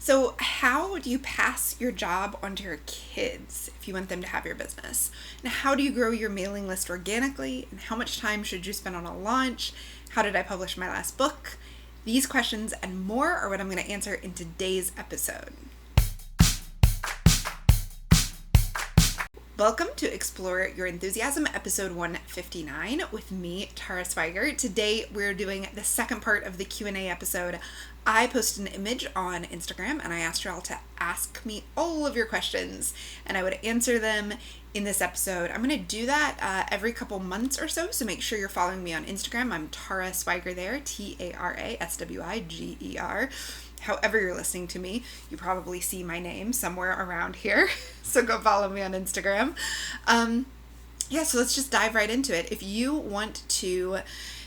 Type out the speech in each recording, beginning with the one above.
So how do you pass your job onto your kids if you want them to have your business? And how do you grow your mailing list organically? And how much time should you spend on a launch? How did I publish my last book? These questions and more are what I'm going to answer in today's episode. Welcome to Explore Your Enthusiasm, episode 159 with me, Tara Swiger. Today we're doing the second part of the Q&A episode. I posted an image on Instagram and I asked y'all to ask me all of your questions and I would answer them in this episode. I'm going to do that every couple months or so make sure you're following me on Instagram. I'm Tara Swiger there, Taraswiger. However you're listening to me, you probably see my name somewhere around here. So go follow me on Instagram. So let's just dive right into it. If you want to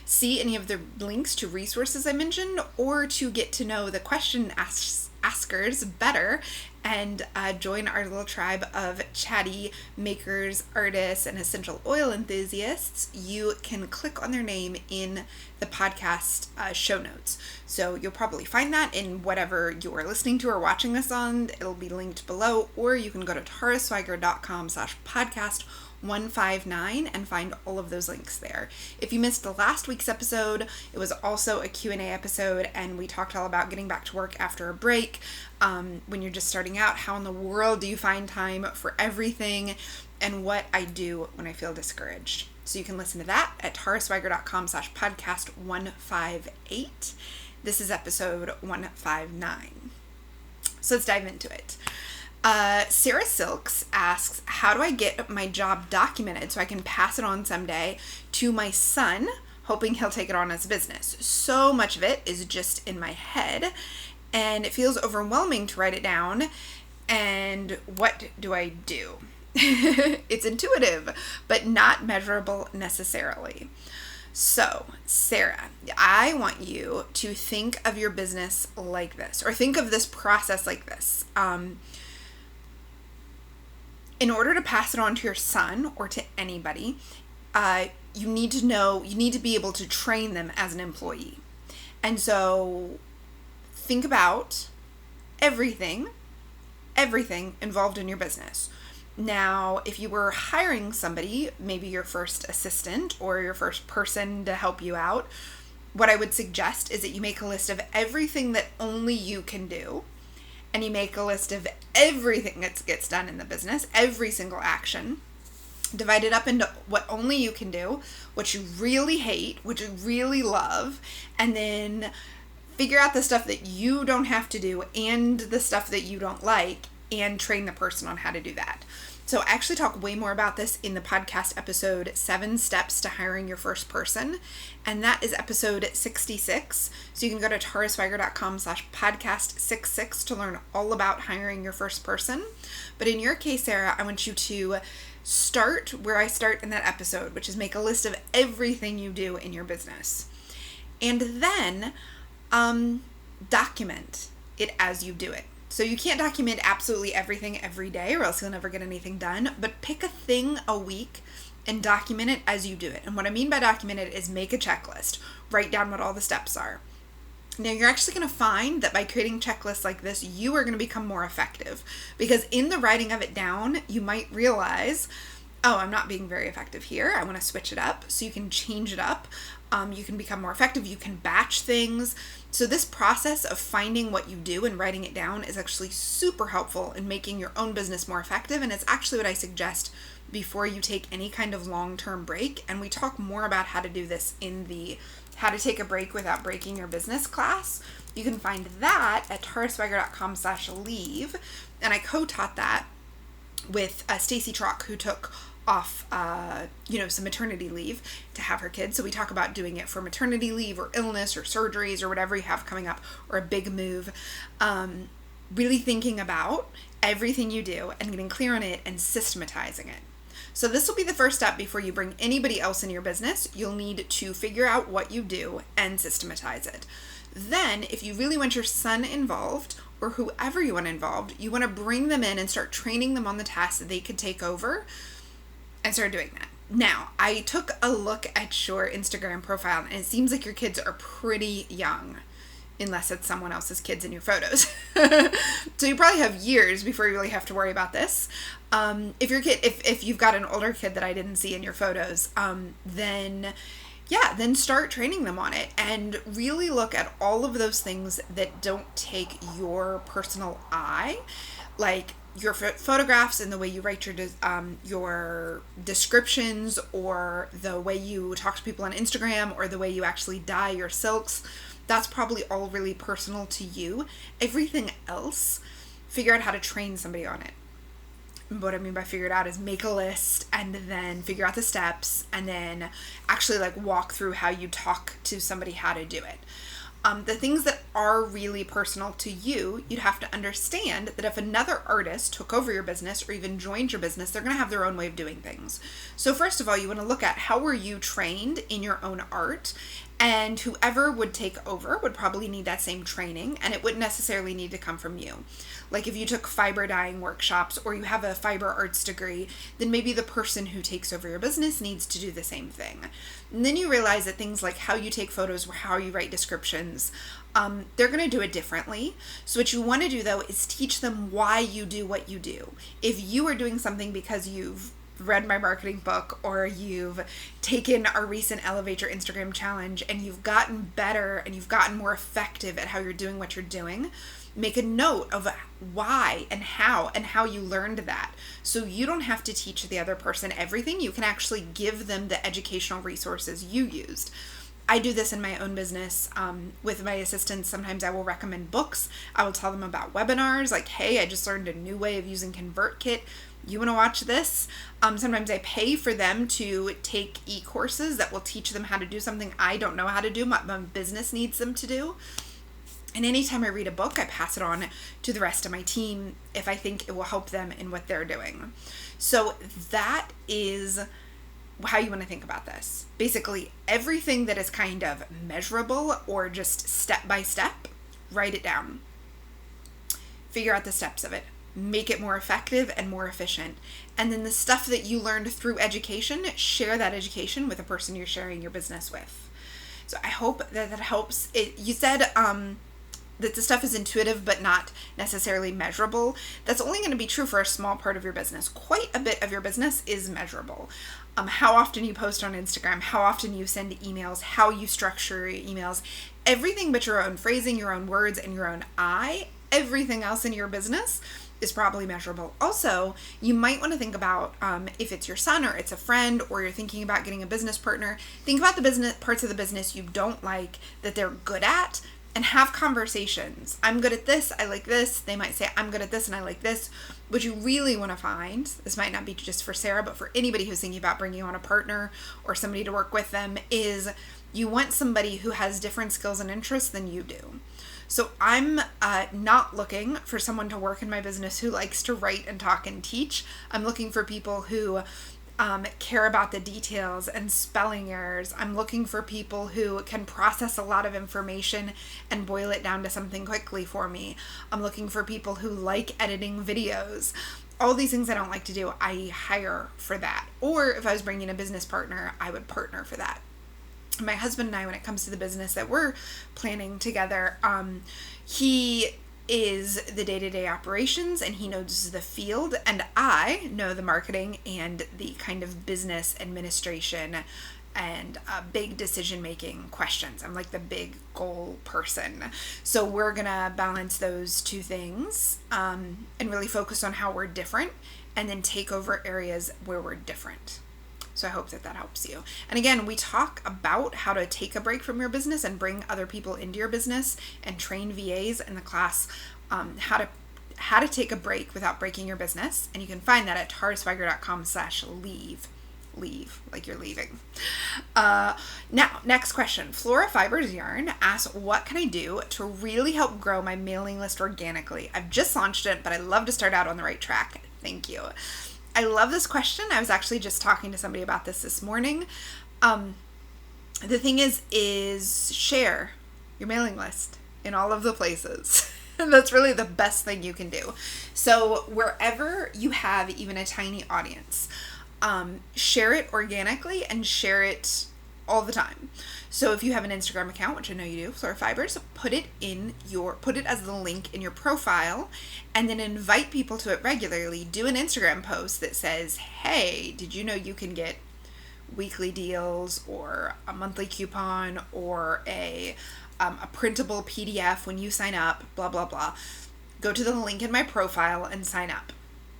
see any of the links to resources I mentioned or to get to know the question askers better and join our little tribe of chatty makers, artists, and essential oil enthusiasts, you can click on their name in the podcast show notes. So you'll probably find that in whatever you're listening to or watching this on. It'll be linked below, or you can go to taraswiger.com/podcast 159 and find all of those links there. If you missed the last week's episode, it was also a Q&A episode and we talked all about getting back to work after a break. When you're just starting out, how in the world do you find time for everything, and what I do when I feel discouraged. So you can listen to that at taraswiger.com/podcast 158. This is episode 159. So let's dive into it. Sarah Silks asks, how do I get my job documented so I can pass it on someday to my son, hoping he'll take it on as a business? So much of it is just in my head, and it feels overwhelming to write it down. And what do I do? It's intuitive, but not measurable necessarily. So, Sarah, I want you to think of your business like this, or think of this process like this. In order to pass it on to your son or to anybody, you need to be able to train them as an employee. And so think about everything involved in your business. Now, if you were hiring somebody, maybe your first assistant or your first person to help you out, what I would suggest is that you make a list of everything that only you can do. And you make a list of everything that gets done in the business, every single action, divide it up into what only you can do, what you really hate, what you really love, and then figure out the stuff that you don't have to do and the stuff that you don't like, and train the person on how to do that. So I actually talk way more about this in the podcast episode 7 Steps to Hiring Your First Person. And that is episode 66. So you can go to taraswiger.com/podcast 66 to learn all about hiring your first person. But in your case, Sarah, I want you to start where I start in that episode, which is make a list of everything you do in your business. And then document it as you do it. So you can't document absolutely everything every day or else you'll never get anything done, but pick a thing a week and document it as you do it. And what I mean by document it is make a checklist, write down what all the steps are. Now you're actually going to find that by creating checklists like this, you are going to become more effective, because in the writing of it down, you might realize, oh, I'm not being very effective here. I want to switch it up. So you can change it up. You can become more effective. You can batch things. So this process of finding what you do and writing it down is actually super helpful in making your own business more effective. And it's actually what I suggest before you take any kind of long-term break. And we talk more about how to do this in the How to Take a Break Without Breaking Your Business class. You can find that at taraswiger.com/leave. And I co-taught that with Stacy Trock, who took off, some maternity leave to have her kids. So we talk about doing it for maternity leave or illness or surgeries or whatever you have coming up, or a big move. Really thinking about everything you do and getting clear on it and systematizing it. So this will be the first step before you bring anybody else in your business. You'll need to figure out what you do and systematize it. Then, if you really want your son involved, or whoever you want involved, you want to bring them in and start training them on the tasks that they could take over and start doing that. Now, I took a look at your Instagram profile and it seems like your kids are pretty young. unless it's someone else's kids in your photos. So you probably have years before you really have to worry about this. If you've got an older kid that I didn't see in your photos, then start training them on it and really look at all of those things that don't take your personal eye, like your photographs and the way you write your descriptions, or the way you talk to people on Instagram, or the way you actually dye your silks. That's probably all really personal to you. Everything else, figure out how to train somebody on it. What I mean by figure it out is make a list and then figure out the steps and then actually like walk through how you talk to somebody how to do it. The things that are really personal to you, you'd have to understand that if another artist took over your business or even joined your business, they're going to have their own way of doing things. So first of all, you want to look at how were you trained in your own art, and whoever would take over would probably need that same training, and it wouldn't necessarily need to come from you. Like if you took fiber dyeing workshops or you have a fiber arts degree, then maybe the person who takes over your business needs to do the same thing. And then you realize that things like how you take photos or how you write descriptions, they're going to do it differently. So what you want to do though is teach them why you do what you do. If you are doing something because you've read my marketing book, or you've taken our recent Elevate Your Instagram challenge and you've gotten better and you've gotten more effective at how you're doing what you're doing, make a note of why and how you learned that. So you don't have to teach the other person everything. You can actually give them the educational resources you used. I do this in my own business with my assistants. Sometimes I will recommend books. I will tell them about webinars, like, hey, I just learned a new way of using ConvertKit. You want to watch this? Sometimes I pay for them to take e-courses that will teach them how to do something I don't know how to do, my business needs them to do. And anytime I read a book, I pass it on to the rest of my team if I think it will help them in what they're doing. So that is how you want to think about this. Basically, everything that is kind of measurable or just step by step, write it down. Figure out the steps of it. Make it more effective and more efficient. And then the stuff that you learned through education, share that education with the person you're sharing your business with. So I hope that helps. You said that the stuff is intuitive but not necessarily measurable. That's only going to be true for a small part of your business. Quite a bit of your business is measurable. How often you post on Instagram, how often you send emails, how you structure your emails, everything but your own phrasing, your own words, and your own everything else in your business is probably measurable. Also, you might want to think about if it's your son or it's a friend, or you're thinking about getting a business partner, think about the business parts of the business you don't like that they're good at, and have conversations. I'm good at this, I like this. They might say, I'm good at this and I like this. What you really want to find, this might not be just for Sarah, but for anybody who's thinking about bringing on a partner or somebody to work with them, is you want somebody who has different skills and interests than you do. So I'm not looking for someone to work in my business who likes to write and talk and teach. I'm looking for people who care about the details and spelling errors. I'm looking for people who can process a lot of information and boil it down to something quickly for me. I'm looking for people who like editing videos. All these things I don't like to do, I hire for that. Or if I was bringing a business partner, I would partner for that. My husband and I, when it comes to the business that we're planning together, he is the day-to-day operations and he knows the field, and I know the marketing and the kind of business administration and big decision-making questions. I'm like the big goal person. So we're gonna balance those two things and really focus on how we're different, and then take over areas where we're different. So I hope that helps you. And again, we talk about how to take a break from your business and bring other people into your business, and train VAs in the class, how to take a break without breaking your business. And you can find that at taraswiger.com/leave. Leave, like you're leaving. Now, next question. Flora Fibers Yarn asks, what can I do to really help grow my mailing list organically? I've just launched it, but I love to start out on the right track. Thank you. I love this question. I was actually just talking to somebody about this morning. The thing is share your mailing list in all of the places. And that's really the best thing you can do. So wherever you have even a tiny audience, share it organically and share it all the time. So if you have an Instagram account, which I know you do, Flora Fibers, put it as the link in your profile, and then invite people to it regularly. Do an Instagram post that says, hey, did you know you can get weekly deals or a monthly coupon or a printable PDF when you sign up, blah, blah, blah. Go to the link in my profile and sign up.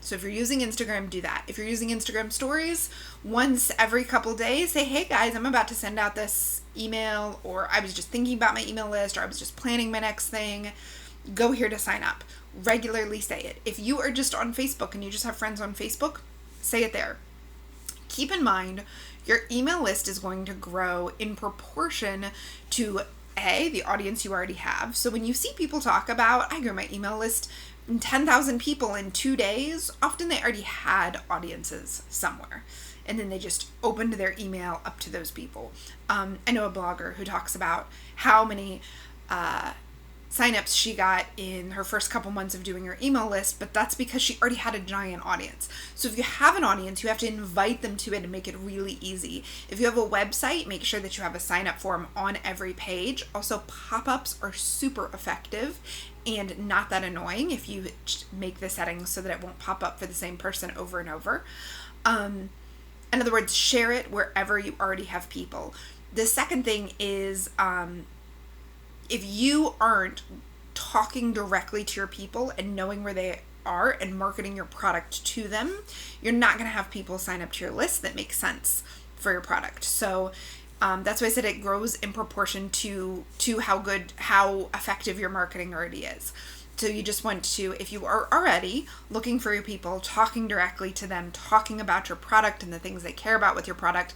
So if you're using Instagram, do that. If you're using Instagram stories, once every couple days, say, hey guys, I'm about to send out this email, or I was just thinking about my email list, or I was just planning my next thing. Go here to sign up. Regularly say it. If you are just on Facebook and you just have friends on Facebook, say it there. Keep in mind, your email list is going to grow in proportion to the audience you already have. So when you see people talk about, I grew my email list 10,000 people in 2 days, often they already had audiences somewhere. And then they just opened their email up to those people. I know a blogger who talks about how many signups she got in her first couple months of doing her email list, but that's because she already had a giant audience. So if you have an audience, you have to invite them to it and make it really easy. If you have a website, make sure that you have a sign up form on every page. Also, pop-ups are super effective and not that annoying if you make the settings so that it won't pop up for the same person over and over. In other words, share it wherever you already have people. The second thing is, if you aren't talking directly to your people and knowing where they are and marketing your product to them, you're not going to have people sign up to your list that makes sense for your product. So that's why I said it grows in proportion to how effective your marketing already is. So you just want to, if you are already looking for your people, talking directly to them, talking about your product and the things they care about with your product,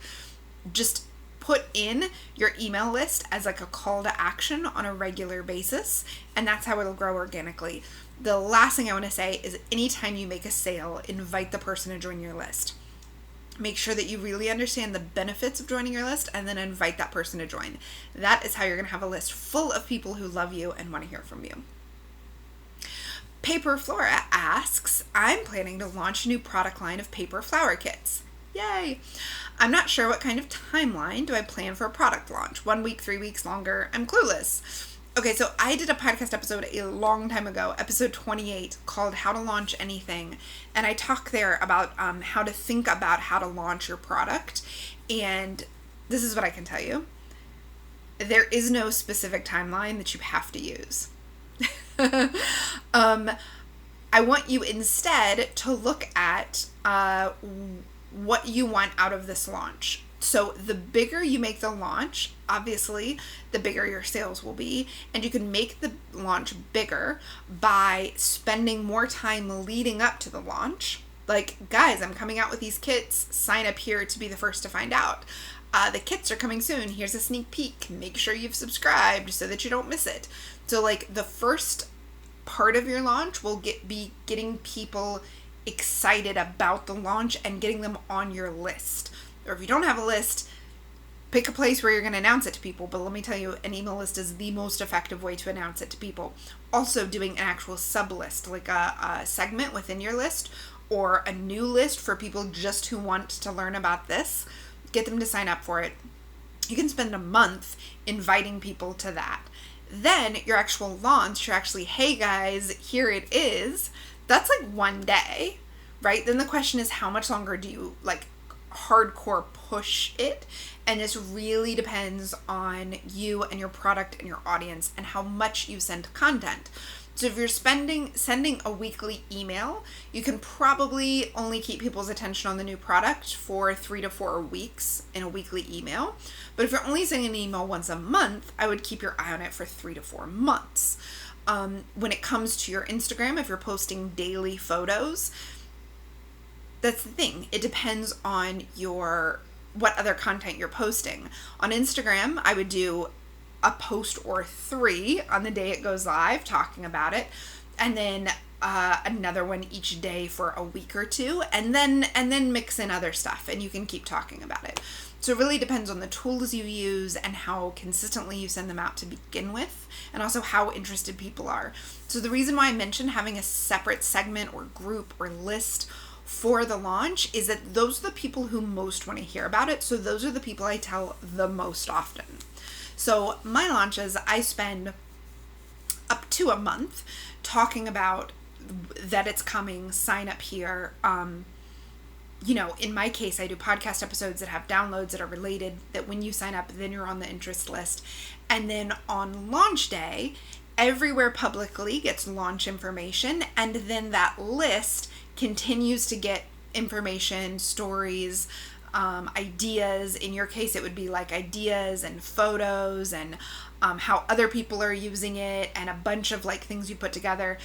just put in your email list as like a call to action on a regular basis, and that's how it'll grow organically. The last thing I want to say is anytime you make a sale, invite the person to join your list. Make sure that you really understand the benefits of joining your list and then invite that person to join. That is how you're going to have a list full of people who love you and want to hear from you. Paper Flora asks, I'm planning to launch a new product line of paper flower kits. Yay! I'm not sure what kind of timeline do I plan for a product launch. 1 week, 3 weeks, longer? I'm clueless. Okay, so I did a podcast episode a long time ago, episode 28, called How to Launch Anything. And I talk there about how to think about how to launch your product. And this is what I can tell you. There is no specific timeline that you have to use. I want you instead to look at what you want out of this launch. So the bigger you make the launch, obviously, the bigger your sales will be. And you can make the launch bigger by spending more time leading up to the launch. Like, guys, I'm coming out with these kits. Sign up here to be the first to find out. The kits are coming soon. Here's a sneak peek. Make sure you've subscribed so that you don't miss it. So, like, the first part of your launch will be getting people excited about the launch and getting them on your list. Or if you don't have a list, pick a place where you're going to announce it to people. But let me tell you, an email list is the most effective way to announce it to people. Also, doing an actual sub list, like a segment within your list or a new list for people just who want to learn about this. Get them to sign up for it. You can spend a month inviting people to that. Then your actual launch, you're actually, hey guys, here it is. That's like 1 day, right? Then the question is, how much longer do you like hardcore push it? And this really depends on you and your product and your audience and how much you send content. So if you're sending a weekly email, you can probably only keep people's attention on the new product for 3 to 4 weeks in a weekly email. But if you're only sending an email once a month, I would keep your eye on it for 3 to 4 months. When it comes to your Instagram, if you're posting daily photos, that's the thing. It depends on what other content you're posting. On Instagram, I would do a post or 3 on the day it goes live talking about it, and then another one each day for a week or 2, and then mix in other stuff, and you can keep talking about it. So it really depends on the tools you use and how consistently you send them out to begin with, and also how interested people are. So the reason why I mentioned having a separate segment or group or list for the launch is that those are the people who most want to hear about it. So those are the people I tell the most often. So my launches, I spend up to a month talking about that it's coming, sign up here. In my case, I do podcast episodes that have downloads that are related, that when you sign up, then you're on the interest list. And then on launch day, everywhere publicly gets launch information, and then that list continues to get information, stories, ideas. In your case, it would be like ideas and photos and how other people are using it and a bunch of like things you put together.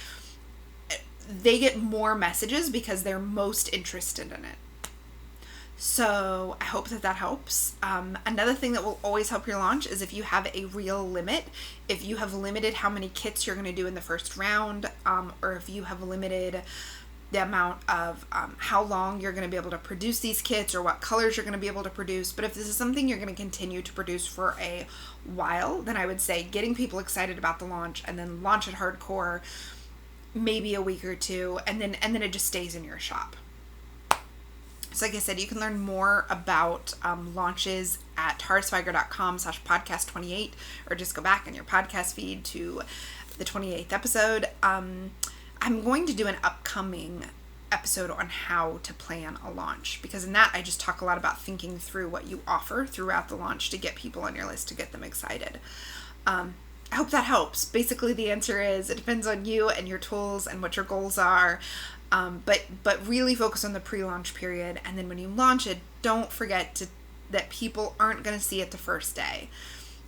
They get more messages because they're most interested in it. So I hope that helps. Another thing that will always help your launch is if you have a real limit. If you have limited how many kits you're going to do in the first round, or if you have limited the amount of how long you're going to be able to produce these kits or what colors you're going to be able to produce. But if this is something you're going to continue to produce for a while, then I would say getting people excited about the launch and then launch it hardcore, maybe a week or two, and then it just stays in your shop. So like I said, you can learn more about launches at taraswiger.com/podcast28, or just go back in your podcast feed to the 28th episode. I'm going to do an upcoming episode on how to plan a launch, because in that I just talk a lot about thinking through what you offer throughout the launch to get people on your list, to get them excited. I hope that helps. Basically, the answer is it depends on you and your tools and what your goals are. But really focus on the pre-launch period. And then when you launch it, don't forget that people aren't going to see it the first day.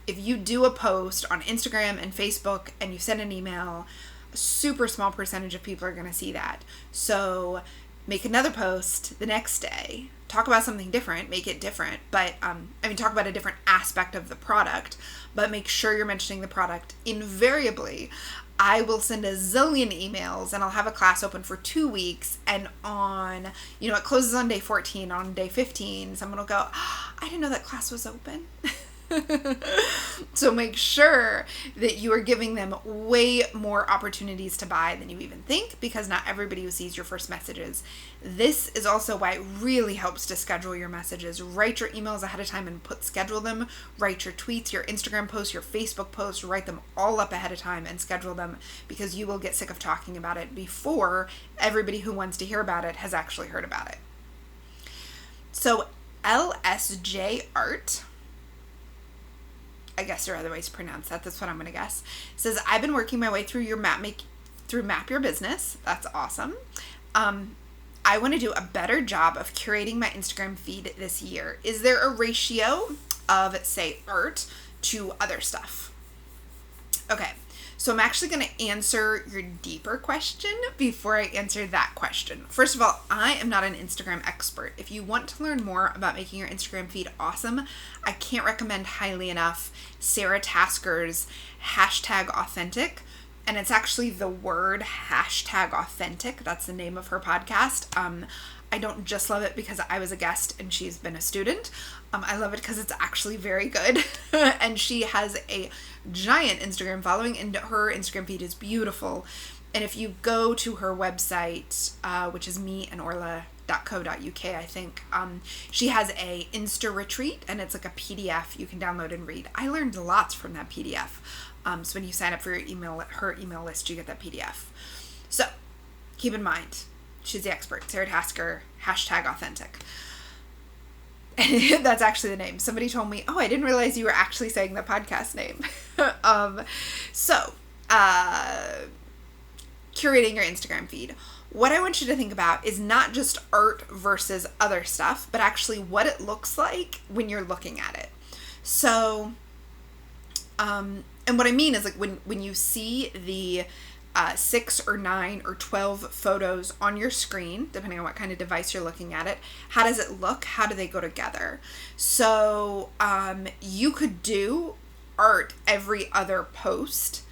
If you do a post on Instagram and Facebook and you send an email, a super small percentage of people are going to see that. So make another post the next day. Talk about something different, make it different, but talk about a different aspect of the product, but make sure you're mentioning the product. Invariably, I will send a zillion emails and I'll have a class open for 2 weeks, and it closes on day 14. On day 15, someone will go, "Oh, I didn't know that class was open." So make sure that you are giving them way more opportunities to buy than you even think, because not everybody who sees your first messages. This is also why it really helps to schedule your messages. Write your emails ahead of time and schedule them. Write your tweets, your Instagram posts, your Facebook posts, write them all up ahead of time and schedule them, because you will get sick of talking about it before everybody who wants to hear about it has actually heard about it. So LSJ Art, I guess there are other ways to pronounce that. That's what I'm going to guess. It says, I've been working my way through your Map Your Business. That's awesome. I want to do a better job of curating my Instagram feed this year. Is there a ratio of, say, art to other stuff? Okay. So I'm actually going to answer your deeper question before I answer that question. First of all, I am not an Instagram expert. If you want to learn more about making your Instagram feed awesome, I can't recommend highly enough Sarah Tasker's #authentic. And it's actually the word #authentic. That's the name of her podcast. I don't just love it because I was a guest and she's been a student. I love it because it's actually very good. And she has a giant Instagram following, and her Instagram feed is beautiful. And if you go to her website, which is meandorla.co.uk, I think, she has a Insta retreat, and it's like a PDF you can download and read. I learned lots from that PDF. So when you sign up for her email list, you get that PDF. So keep in mind, she's the expert. Sarah Tasker, #authentic. And that's actually the name. Somebody told me, oh, I didn't realize you were actually saying the podcast name. Curating your Instagram feed. What I want you to think about is not just art versus other stuff, but actually what it looks like when you're looking at it. So, and what I mean is, like, when you see the 6 or 9 or 12 photos on your screen, depending on what kind of device you're looking at it, how does it look? How do they go together? So you could do art every other post,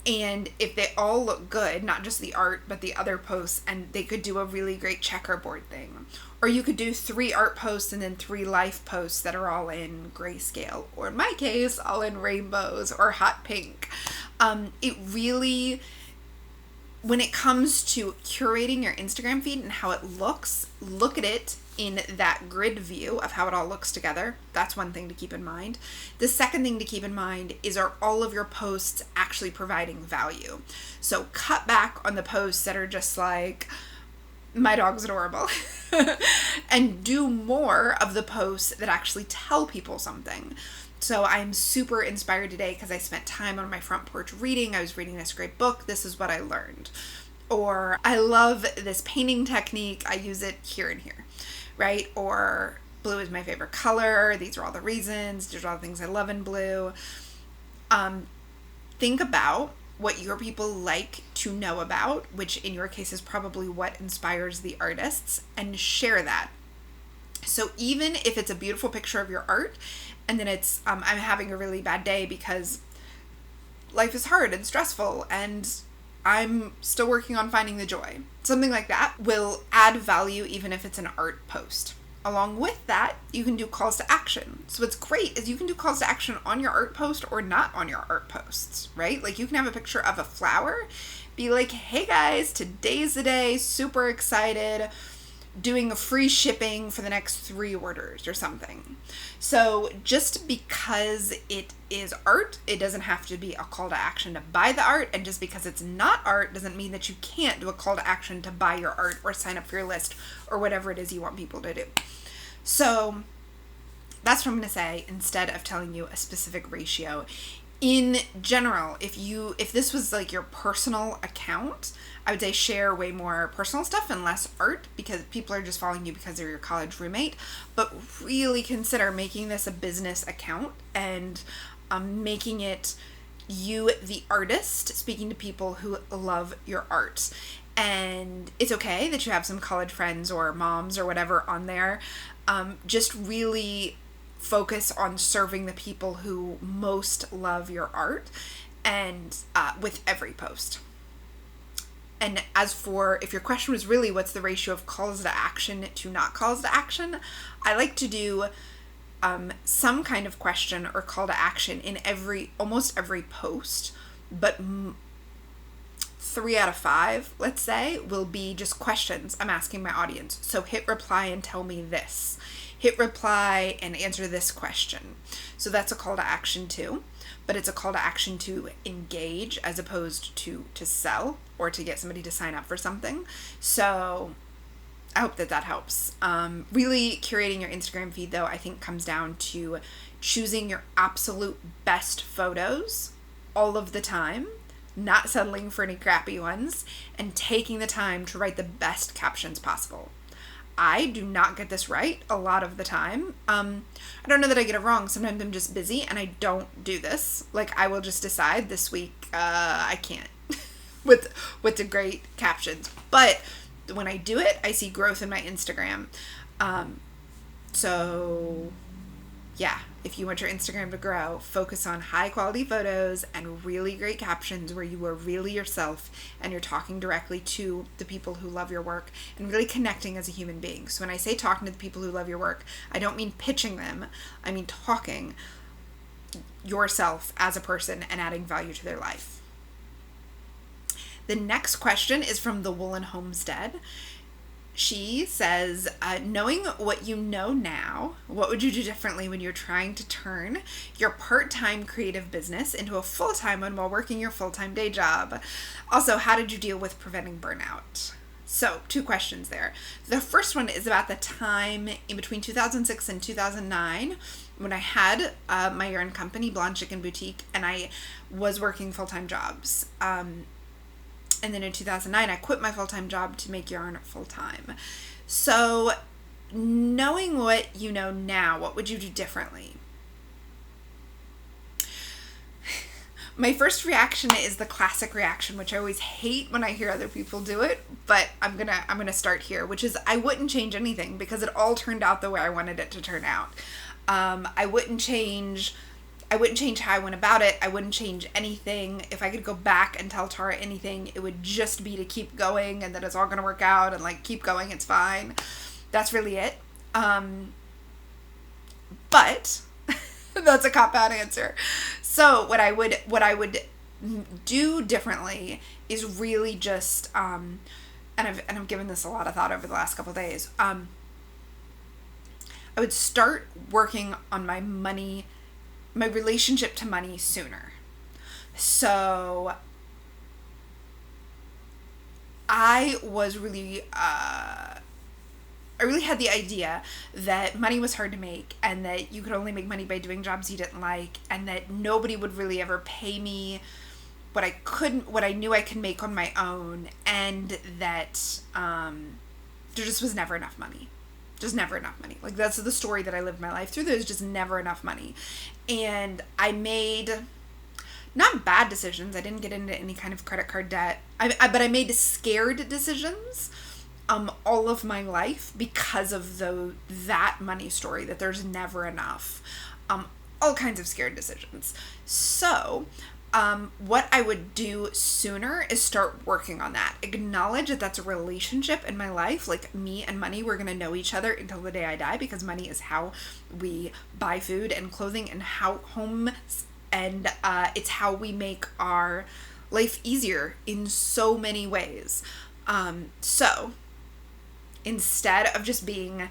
and if they all look good, not just the art, but the other posts, and they could do a really great checkerboard thing. Or you could do 3 art posts and then 3 life posts that are all in grayscale, or in my case, all in rainbows or hot pink. It really when it comes to curating your Instagram feed and how it looks, look at it in that grid view of how it all looks together. That's one thing to keep in mind. The second thing to keep in mind is, are all of your posts actually providing value? So cut back on the posts that are just like, my dog's adorable, and do more of the posts that actually tell people something. So I'm super inspired today because I spent time on my front porch reading. I was reading this great book. This is what I learned. Or I love this painting technique. I use it here and here, right? Or blue is my favorite color. These are all the reasons. These are all the things I love in blue. Think about what your people like to know about, which in your case is probably what inspires the artists, and share that. So even if it's a beautiful picture of your art, and then it's, I'm having a really bad day because life is hard and stressful and I'm still working on finding the joy. Something like that will add value even if it's an art post. Along with that, you can do calls to action. So what's great is you can do calls to action on your art post or not on your art posts, right? Like you can have a picture of a flower, be like, hey guys, today's the day, super excited, doing a free shipping for the next 3 orders or something. So just because it is art, it doesn't have to be a call to action to buy the art. And just because it's not art doesn't mean that you can't do a call to action to buy your art or sign up for your list or whatever it is you want people to do. So that's what I'm going to say instead of telling you a specific ratio. In general, if this was like your personal account, I would say share way more personal stuff and less art, because people are just following you because they're your college roommate. But really consider making this a business account and making it you, the artist, speaking to people who love your art. And it's okay that you have some college friends or moms or whatever on there. Just really focus on serving the people who most love your art, and with every post. And as for, if your question was really what's the ratio of calls to action to not calls to action, I like to do some kind of question or call to action in almost every post, but 3 out of 5, let's say, will be just questions I'm asking my audience. So hit reply and tell me this. Hit reply and answer this question. So that's a call to action too, but it's a call to action to engage as opposed to sell or to get somebody to sign up for something. So I hope that helps. Really curating your Instagram feed, though, I think comes down to choosing your absolute best photos all of the time, not settling for any crappy ones, and taking the time to write the best captions possible. I do not get this right a lot of the time. I don't know that I get it wrong. Sometimes I'm just busy and I don't do this. Like, I will just decide this week I can't with the great captions. But when I do it, I see growth in my Instagram. So yeah, if you want your Instagram to grow, focus on high quality photos and really great captions where you are really yourself and you're talking directly to the people who love your work and really connecting as a human being. So when I say talking to the people who love your work, I don't mean pitching them. I mean talking yourself as a person and adding value to their life. The next question is from the Woolen Homestead. She says, knowing what you know now, what would you do differently when you're trying to turn your part-time creative business into a full-time one while working your full-time day job? Also, how did you deal with preventing burnout? So, 2 questions there. The first one is about the time in between 2006 and 2009 when I had my yarn company, Blonde Chicken Boutique, and I was working full-time jobs. And then in 2009, I quit my full-time job to make yarn full-time. So knowing what you know now, what would you do differently? My first reaction is the classic reaction, which I always hate when I hear other people do it, but I'm gonna start here, which is I wouldn't change anything because it all turned out the way I wanted it to turn out. I wouldn't change how I went about it. I wouldn't change anything. If I could go back and tell Tara anything, it would just be to keep going and that it's all going to work out and like keep going, it's fine. That's really it. But that's a cop-out answer. So what I would do differently is really just, and I've given this a lot of thought over the last couple of days. I would start working on my relationship to money sooner. So I really had the idea that money was hard to make, and that you could only make money by doing jobs you didn't like, and that nobody would really ever pay me what I knew I could make on my own, and that there just was never enough money. Just never enough money. Like, that's the story that I lived my life through. There was just never enough money. And I made not bad decisions. I didn't get into any kind of credit card debt. But I made scared decisions all of my life because of that money story, that there's never enough. All kinds of scared decisions. So what I would do sooner is start working on that. Acknowledge that that's a relationship in my life. Like, me and money, we're going to know each other until the day I die, because money is how we buy food and clothing and homes, and it's how we make our life easier in so many ways. So instead of just being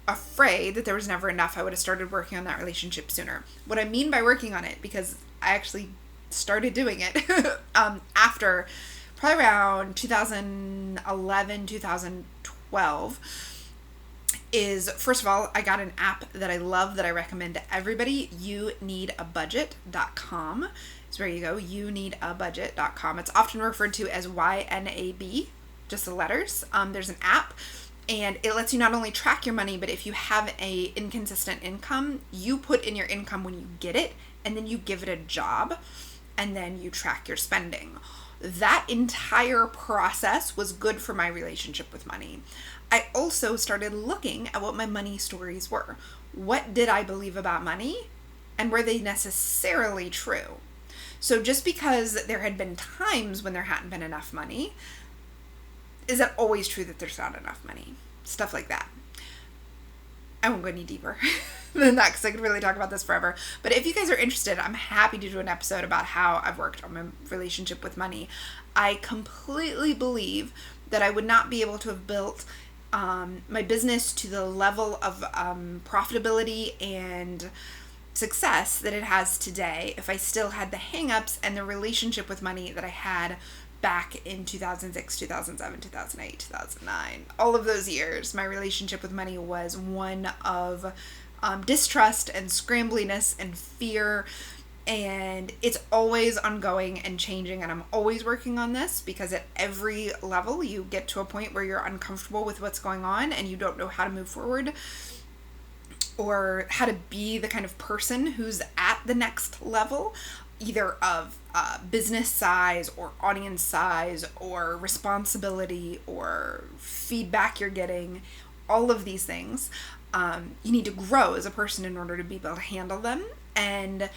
afraid that there was never enough, I would have started working on that relationship sooner. What I mean by working on it, because I actually started doing it after probably around 2011, 2012, is, first of all, I got an app that I love that I recommend to everybody. youneedabudget.com is where you go. youneedabudget.com. It's often referred to as YNAB, just the letters. There's an app, and it lets you not only track your money, but if you have a inconsistent income, you put in your income when you get it, and then you give it a job, and then you track your spending. That entire process was good for my relationship with money. I also started looking at what my money stories were. What did I believe about money, and were they necessarily true? So just because there had been times when there hadn't been enough money, is it always true that there's not enough money? Stuff like that. I won't go any deeper than that, because I could really talk about this forever. But if you guys are interested, I'm happy to do an episode about how I've worked on my relationship with money. I completely believe that I would not be able to have built my business to the level of profitability and success that it has today if I still had the hang-ups and the relationship with money that I had back in 2006, 2007, 2008, 2009. All of those years, my relationship with money was one of distrust and scrambliness and fear, and it's always ongoing and changing, and I'm always working on this, because at every level you get to a point where you're uncomfortable with what's going on and you don't know how to move forward or how to be the kind of person who's at the next level, either of business size or audience size or responsibility or feedback you're getting. All of these things, you need to grow as a person in order to be able to handle them. And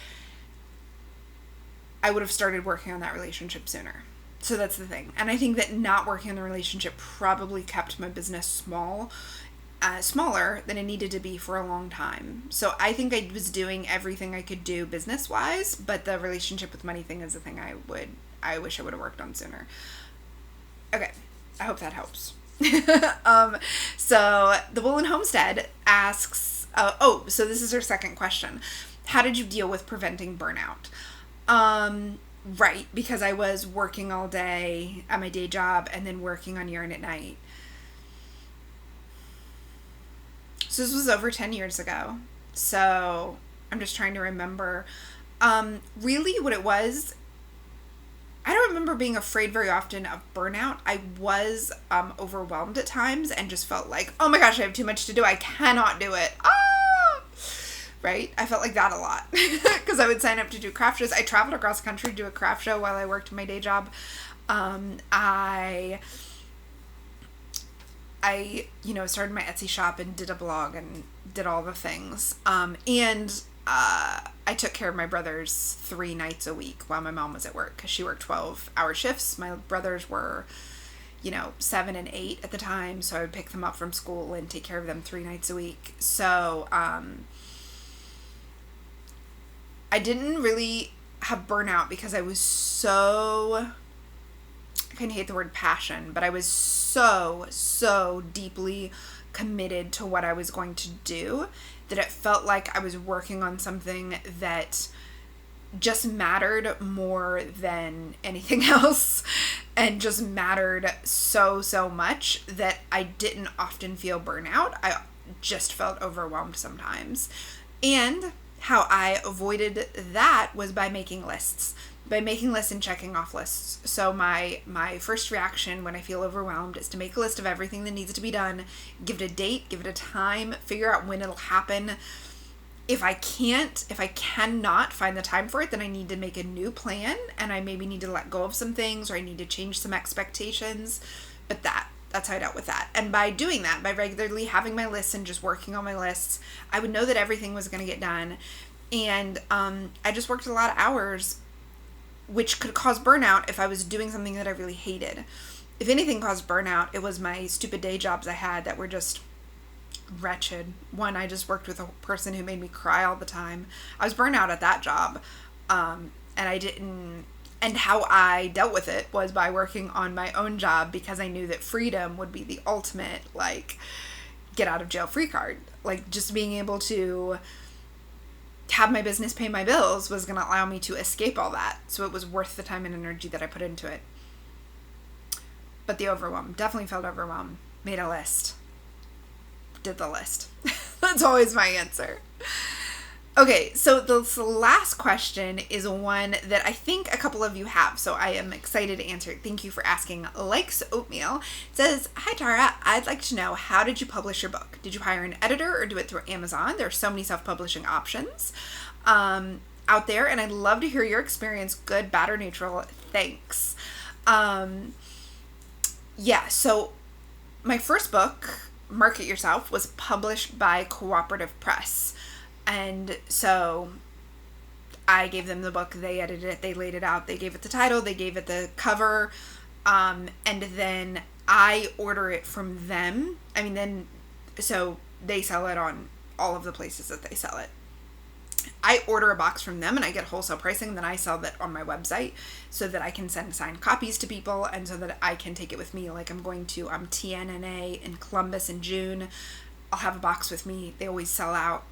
I would have started working on that relationship sooner. So that's the thing. And I think that not working on the relationship probably kept my business smaller than it needed to be for a long time. So I think I was doing everything I could do business-wise, but the relationship with money thing is the thing I wish I would have worked on sooner. Okay, I hope that helps. So the Woolen Homestead asks, so this is her second question. How did you deal with preventing burnout? Right, because I was working all day at my day job and then working on Urine at night. So this was over 10 years ago. So I'm just trying to remember. Really what it was, I don't remember being afraid very often of burnout. I was overwhelmed at times and just felt like, oh my gosh, I have too much to do. I cannot do it. Right? I felt like that a lot because I would sign up to do craft shows. I traveled across the country to do a craft show while I worked my day job. I started my Etsy shop and did a blog and did all the things. And I took care of my brothers 3 nights a week while my mom was at work because she worked 12-hour shifts. My brothers were, 7 and 8 at the time. So I would pick them up from school and take care of them 3 nights a week. So, I didn't really have burnout because I kind of hate the word passion, but I was so deeply committed to what I was going to do that it felt like I was working on something that just mattered more than anything else, and just mattered so much that I didn't often feel burnout. I just felt overwhelmed sometimes. And how I avoided that was by making lists. By making lists and checking off lists. So my first reaction when I feel overwhelmed is to make a list of everything that needs to be done, give it a date, give it a time, figure out when it'll happen. If I cannot find the time for it, then I need to make a new plan, and I maybe need to let go of some things, or I need to change some expectations. But that's how I dealt with that. And by doing that, by regularly having my lists and just working on my lists, I would know that everything was going to get done. And I just worked a lot of hours, which could cause burnout if I was doing something that I really hated. If anything caused burnout, it was my stupid day jobs I had that were just wretched. One, I just worked with a person who made me cry all the time. I was burnt out at that job. And how I dealt with it was by working on my own job, because I knew that freedom would be the ultimate, like, get out of jail free card. Like, just being able to have my business pay my bills was going to allow me to escape all that. So it was worth the time and energy that I put into it. But the overwhelm, definitely felt overwhelmed. Made a list. Did the list. That's always my answer. Okay, so the last question is one that I think a couple of you have, so I am excited to answer it. Thank you for asking. Likes Oatmeal. It says, "Hi Tara, I'd like to know, how did you publish your book? Did you hire an editor or do it through Amazon? There are so many self-publishing options out there, and I'd love to hear your experience, good, bad, or neutral. Thanks." Yeah, so my first book, Market Yourself, was published by Cooperative Press. And so I gave them the book, they edited it, they laid it out, they gave it the title, they gave it the cover, and then I order it from them. So they sell it on all of the places that they sell it. I order a box from them and I get wholesale pricing, and then I sell that on my website so that I can send signed copies to people, and so that I can take it with me. Like, I'm going to TNNA in Columbus in June. I'll have a box with me. They always sell out.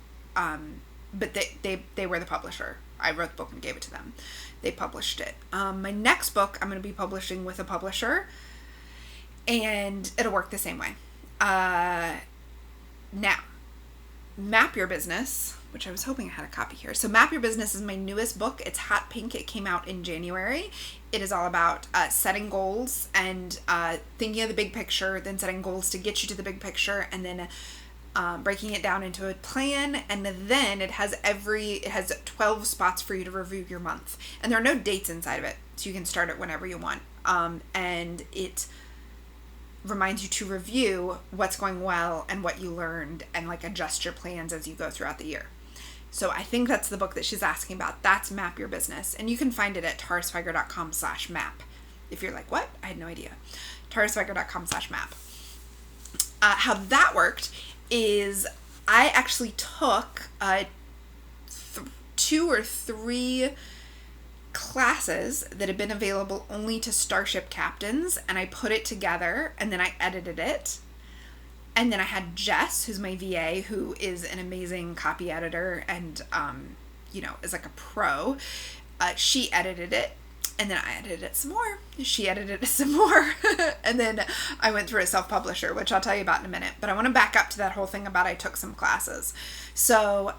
But they were the publisher. I wrote the book and gave it to them. They published it. My next book I'm going to be publishing with a publisher, and it'll work the same way. Now, Map Your Business, which I was hoping I had a copy here. So Map Your Business is my newest book. It's hot pink. It came out in January. It is all about setting goals and thinking of the big picture, then setting goals to get you to the big picture, and then breaking it down into a plan. And then it has 12 spots for you to review your month. And there are no dates inside of it, so you can start it whenever you want. And it reminds you to review what's going well and what you learned, and like adjust your plans as you go throughout the year. So I think that's the book that she's asking about. That's Map Your Business. And you can find it at taraswiger.com/map. If you're like, what? I had no idea. taraswiger.com/map. How that worked is I actually took 2 or 3 classes that had been available only to Starship captains, and I put it together, and then I edited it. And then I had Jess, who's my VA, who is an amazing copy editor and, is like a pro. She edited it, and then I edited it some more. She edited it some more. And then I went through a self-publisher, which I'll tell you about in a minute. But I want to back up to that whole thing about I took some classes. So,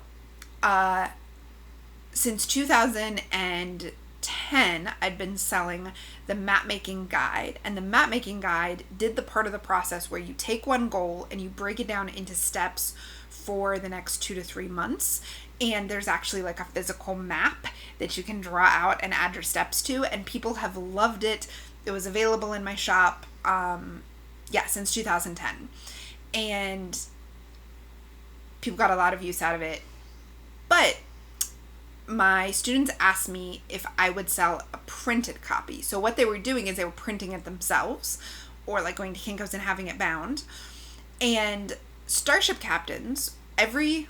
since 2010, I'd been selling the map making guide, and the map making guide did the part of the process where you take one goal and you break it down into steps for the next 2 to 3 months. And there's actually like a physical map that you can draw out and add your steps to, and people have loved it. It was available in my shop, since 2010. And people got a lot of use out of it. But my students asked me if I would sell a printed copy. So what they were doing is they were printing it themselves, or like going to Kinko's and having it bound. And Starship captains, every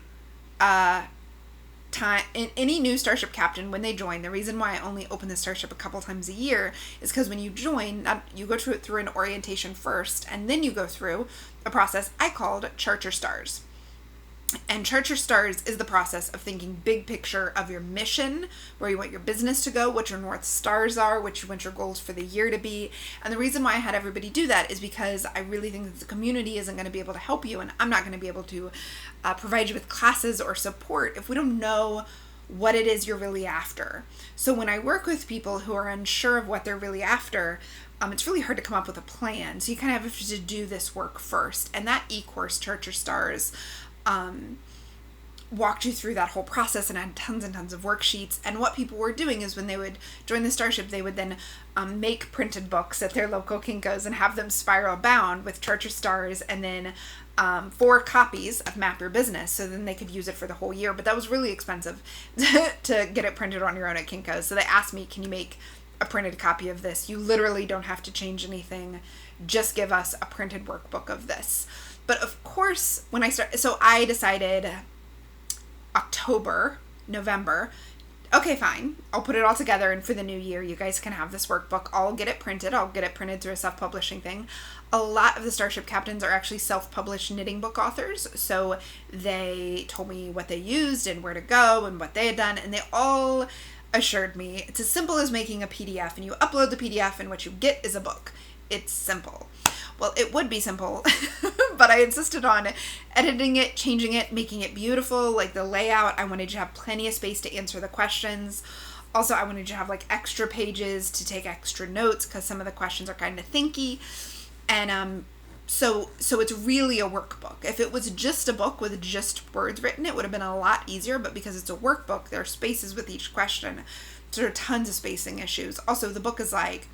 time, any new Starship captain, when they join, the reason why I only open the Starship a couple times a year is because when you join, you go through an orientation first, and then you go through a process I called Chart Your Stars. And Chart Your Stars is the process of thinking big picture of your mission, where you want your business to go, what your North Stars are, what you want your goals for the year to be. And the reason why I had everybody do that is because I really think that the community isn't going to be able to help you, and I'm not going to be able to provide you with classes or support if we don't know what it is you're really after. So when I work with people who are unsure of what they're really after, it's really hard to come up with a plan. So you kind of have to do this work first. And that e-course, Chart Your Stars, walked you through that whole process and had tons and tons of worksheets. And what people were doing is when they would join the Starship, they would then make printed books at their local Kinko's and have them spiral bound with Chart Your Stars, and then 4 copies of Map Your Business, so then they could use it for the whole year. But that was really expensive to get it printed on your own at Kinko's. So they asked me, can you make a printed copy of this? You literally don't have to change anything. Just give us a printed workbook of this. But of course, when I decided October, November, okay, fine, I'll put it all together, and for the new year, you guys can have this workbook. I'll get it printed through a self-publishing thing. A lot of the Starship captains are actually self-published knitting book authors, so they told me what they used and where to go and what they had done, and they all assured me it's as simple as making a PDF, and you upload the PDF, and what you get is a book. It's simple. Well, it would be simple, but I insisted on editing it, changing it, making it beautiful, like the layout. I wanted you to have plenty of space to answer the questions. Also, I wanted you to have like extra pages to take extra notes, because some of the questions are kind of thinky. And so it's really a workbook. If it was just a book with just words written, it would have been a lot easier, but because it's a workbook, there are spaces with each question. So there are tons of spacing issues. Also, the book is like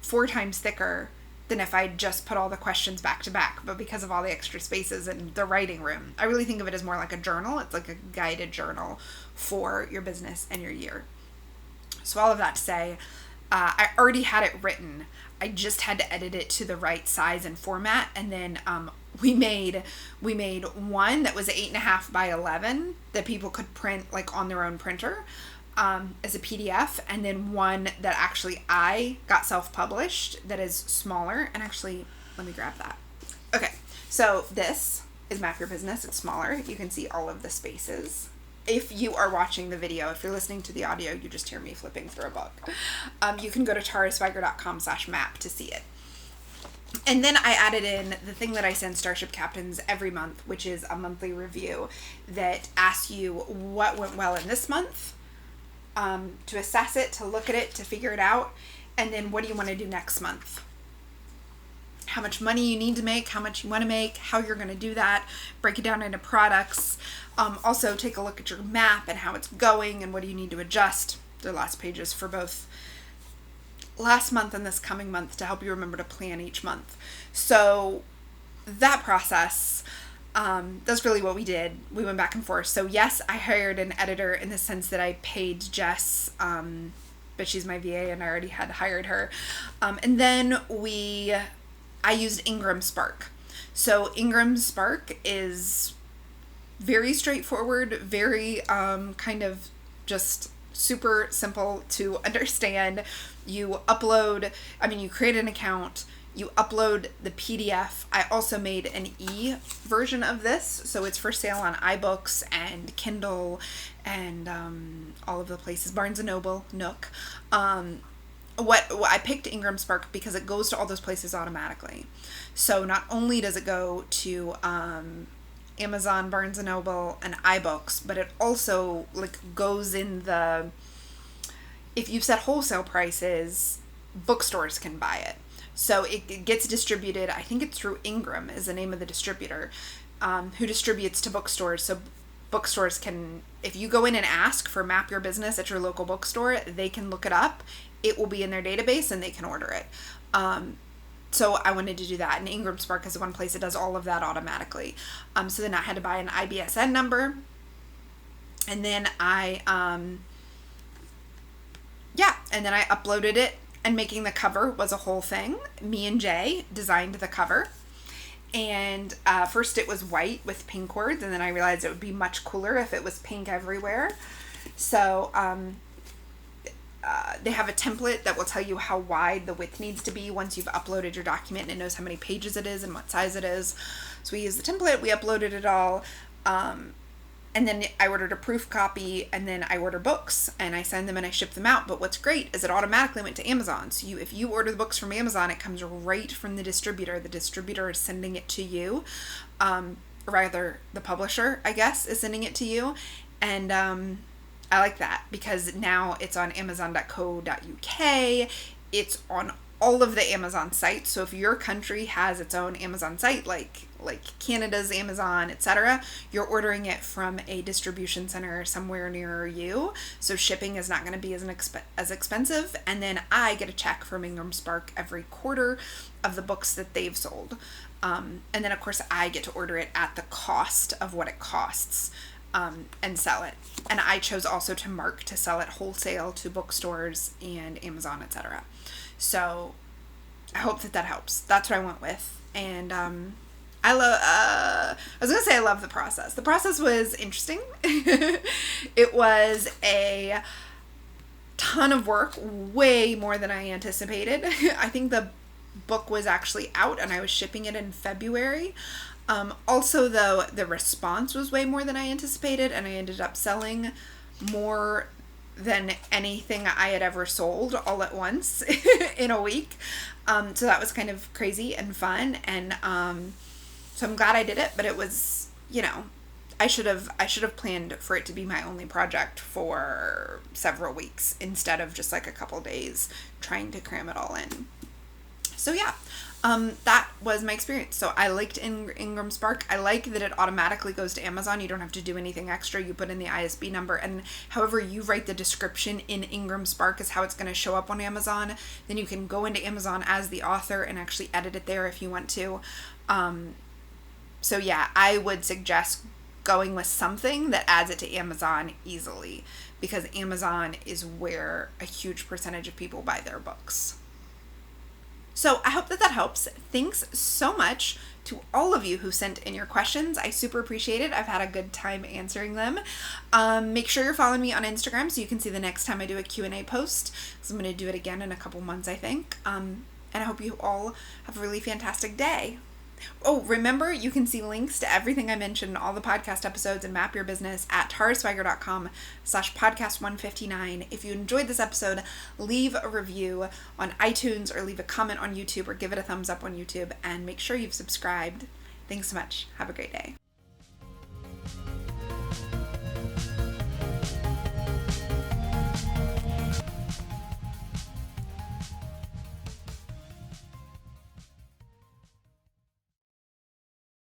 4 times thicker than if I just put all the questions back to back, but because of all the extra spaces and the writing room, I really think of it as more like a journal. It's like a guided journal for your business and your year. So all of that to say, I already had it written. I just had to edit it to the right size and format, and then we made one that was 8.5 by 11 that people could print like on their own printer. As a PDF, and then one that actually I got self-published that is smaller. And actually, let me grab that. Okay, so this is Map Your Business. It's smaller. You can see all of the spaces. If you are watching the video, if you're listening to the audio, you just hear me flipping through a book. You can go to taraswiger.com/map to see it. And then I added in the thing that I send Starship captains every month, which is a monthly review that asks you what went well in this month, to assess it, to look at it, to figure it out, and then what do you want to do next month? How much money you need to make, how much you want to make, how you're going to do that, break it down into products. Also take a look at your map and how it's going and what do you need to adjust. There are lots of pages for both last month and this coming month to help you remember to plan each month. So that process, that's really what we did. We went back and forth. So yes, I hired an editor in the sense that I paid Jess, but she's my VA and I already had hired her. And then I used Ingram Spark. So Ingram Spark is very straightforward, very kind of just super simple to understand. You create an account, you upload the PDF. I also made an e-version of this, so it's for sale on iBooks and Kindle and all of the places, Barnes & Noble, Nook. I picked Ingram Spark because it goes to all those places automatically. So not only does it go to Amazon, Barnes & Noble, and iBooks, but it also goes in if you've set wholesale prices, bookstores can buy it. So it gets distributed, I think it's through Ingram is the name of the distributor, who distributes to bookstores. So bookstores can, if you go in and ask for Map Your Business at your local bookstore, they can look it up. It will be in their database and they can order it. So I wanted to do that. And Ingram Spark is the one place that does all of that automatically. So then I had to buy an IBSN number. And then I uploaded it, and making the cover was a whole thing. Me and Jay designed the cover. And first it was white with pink words, and then I realized it would be much cooler if it was pink everywhere. So they have a template that will tell you how wide the width needs to be once you've uploaded your document, and it knows how many pages it is and what size it is. So we used the template, we uploaded it all, and then I ordered a proof copy, and then I order books, and I send them and I ship them out. But what's great is it automatically went to Amazon. So if you order the books from Amazon, it comes right from the distributor. The distributor is sending it to you. Rather, the publisher, I guess, is sending it to you. And I like that because now it's on amazon.co.uk. It's on all of the Amazon sites. So if your country has its own Amazon site, like Canada's Amazon, etc., you're ordering it from a distribution center somewhere near you. So shipping is not going to be as expensive. And then I get a check from Ingram Spark every quarter of the books that they've sold. And then of course I get to order it at the cost of what it costs. And sell it. And I chose also to mark to sell it wholesale to bookstores and Amazon, etc. So I hope that helps. That's what I went with. And I was gonna say I love the process. The process was interesting. It was a ton of work, way more than I anticipated. I think the book was actually out and I was shipping it in February. Also, though, the response was way more than I anticipated, and I ended up selling more than anything I had ever sold all at once in a week. So that was kind of crazy and fun, and so I'm glad I did it. But it was, I should have planned for it to be my only project for several weeks instead of just like a couple days trying to cram it all in. So yeah. That was my experience. So I liked Ingram Spark. I like that it automatically goes to Amazon. You don't have to do anything extra. You put in the ISB number, and however you write the description in Ingram Spark is how it's going to show up on Amazon. Then you can go into Amazon as the author and actually edit it there if you want to. So yeah, I would suggest going with something that adds it to Amazon easily, because Amazon is where a huge percentage of people buy their books. So I hope that helps. Thanks so much to all of you who sent in your questions. I super appreciate it. I've had a good time answering them. Make sure you're following me on Instagram so you can see the next time I do a Q&A post, because I'm going to do it again in a couple months, I think. And I hope you all have a really fantastic day. Oh, remember, you can see links to everything I mentioned in all the podcast episodes and map your business at taraswiger.com/podcast159. If you enjoyed this episode, leave a review on iTunes or leave a comment on YouTube or give it a thumbs up on YouTube, and make sure you've subscribed. Thanks so much. Have a great day.